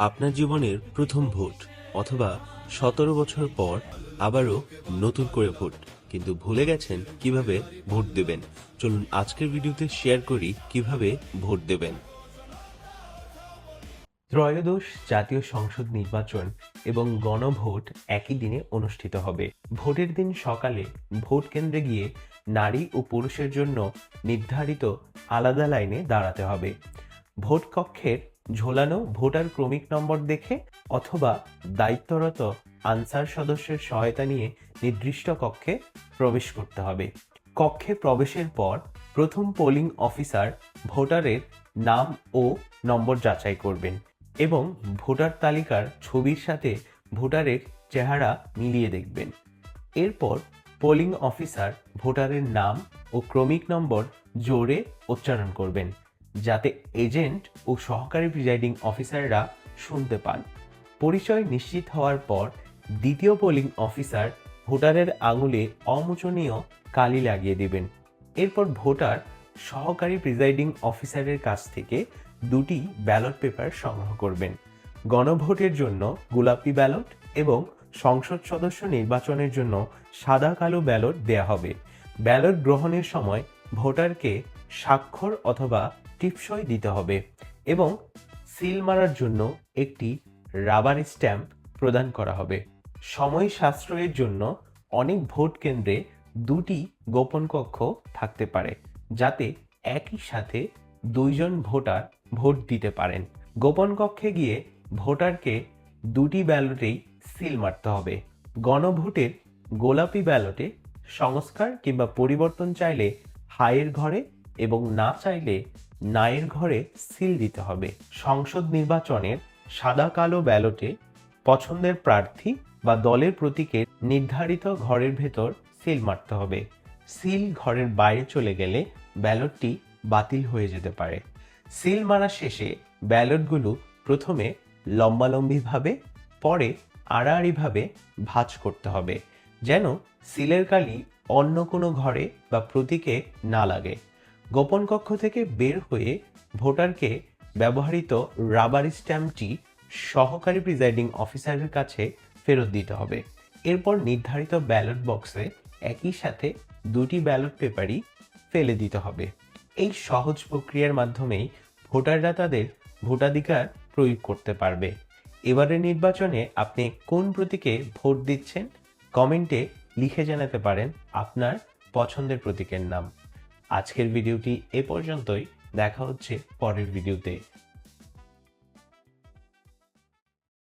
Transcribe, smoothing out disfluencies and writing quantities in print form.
আপনার জীবনের প্রথম ভোট, অথবা 17 বছর পর আবারও নতুন করে ভোট, কিন্তু ভুলে গেছেন কিভাবে ভোট দেবেন। চলুন আজকের ভিডিওতে শেয়ার করি কিভাবে ভোট দেবেন। ত্রয়োদশ জাতীয় সংসদ নির্বাচন এবং গণভোট একই দিনে অনুষ্ঠিত হবে। ভোটের দিন সকালে ভোট কেন্দ্রে গিয়ে নারী ও পুরুষের জন্য নির্ধারিত আলাদা লাইনে দাঁড়াতে হবে। ভোট কক্ষের ঝোলানো ভোটার ক্রমিক নম্বর দেখে অথবা দায়িত্বরত আনসার সদস্যের সহায়তা নিয়ে নির্দিষ্ট কক্ষে প্রবেশ করতে হবে। কক্ষে প্রবেশের পর প্রথম পোলিং অফিসার ভোটারের নাম ও নম্বর যাচাই করবেন এবং ভোটার তালিকার ছবির সাথে ভোটারের চেহারা মিলিয়ে দেখবেন। এরপর পোলিং অফিসার ভোটারের নাম ও ক্রমিক নম্বর জোরে উচ্চারণ করবেন, যাতে এজেন্ট ও সহকারী প্রিজাইডিং অফিসাররা শুনতে পান। পরিচয় নিশ্চিত হওয়ার পর দ্বিতীয় পোলিং অফিসার ভোটারের আঙুলে অমোচনীয় কালি লাগিয়ে দিবেন। এরপর ভোটার সহকারী প্রিজাইডিং অফিসারের কাছ থেকে দুটি ব্যালট পেপার সংগ্রহ করবেন। গণভোটের জন্য গোলাপি ব্যালট এবং সংসদ সদস্য নির্বাচনের জন্য সাদা কালো ব্যালট দেয়া হবে। ব্যালট গ্রহণের সময় ভোটারকে স্বাক্ষর অথবা টিপসই দিতে হবে এবং সিল মারার জন্য একটি রাবার স্ট্যাম্প প্রদান করা হবে। সময় সাশ্রয়ের জন্য অনেক ভোট কেন্দ্রে দুটি গোপন কক্ষ থাকতে পারে, যাতে একই সাথে দুইজন ভোটার ভোট দিতে পারেন। গোপন কক্ষে গিয়ে ভোটারকে দুটি ব্যালটেই সিল মারতে হবে। গণভোটের গোলাপি ব্যালটে সংস্কার কিংবা পরিবর্তন চাইলে হায়ের ঘরে এবং না চাইলে নায়ের ঘরে সিল দিতে হবে। সংসদ নির্বাচনের সাদা কালো ব্যালটে পছন্দের প্রার্থী বা দলের প্রতীকের নির্ধারিত ঘরের ভেতর সিল মারতে হবে। সিল ঘরের বাইরে চলে গেলে ব্যালটটি বাতিল হয়ে যেতে পারে। সিল মারা শেষে ব্যালটগুলো প্রথমে লম্বালম্বিভাবে, পরে আড়াআড়িভাবে ভাঁজ করতে হবে, যেন সিলের কালি অন্য কোনো ঘরে বা প্রতীকে না লাগে। গোপন কক্ষ থেকে বের হয়ে ভোটারকে ব্যবহৃত রাবার স্ট্যাম্পটি সহকারী প্রিজাইডিং অফিসারের কাছে ফেরত দিতে হবে। এরপর নির্ধারিত ব্যালট বক্সে একই সাথে দুটি ব্যালট পেপারই ফেলে দিতে হবে। এই সহজ প্রক্রিয়ার মাধ্যমেই ভোটাররা তাদের ভোটাধিকার প্রয়োগ করতে পারবে। এবারের নির্বাচনে আপনি কোন প্রতীকে ভোট দিচ্ছেন কমেন্টে লিখে জানাতে পারেন আপনার পছন্দের প্রতীকের নাম। আজকের ভিডিওটি এ পর্যন্তই। দেখা হচ্ছে পরের ভিডিওতে।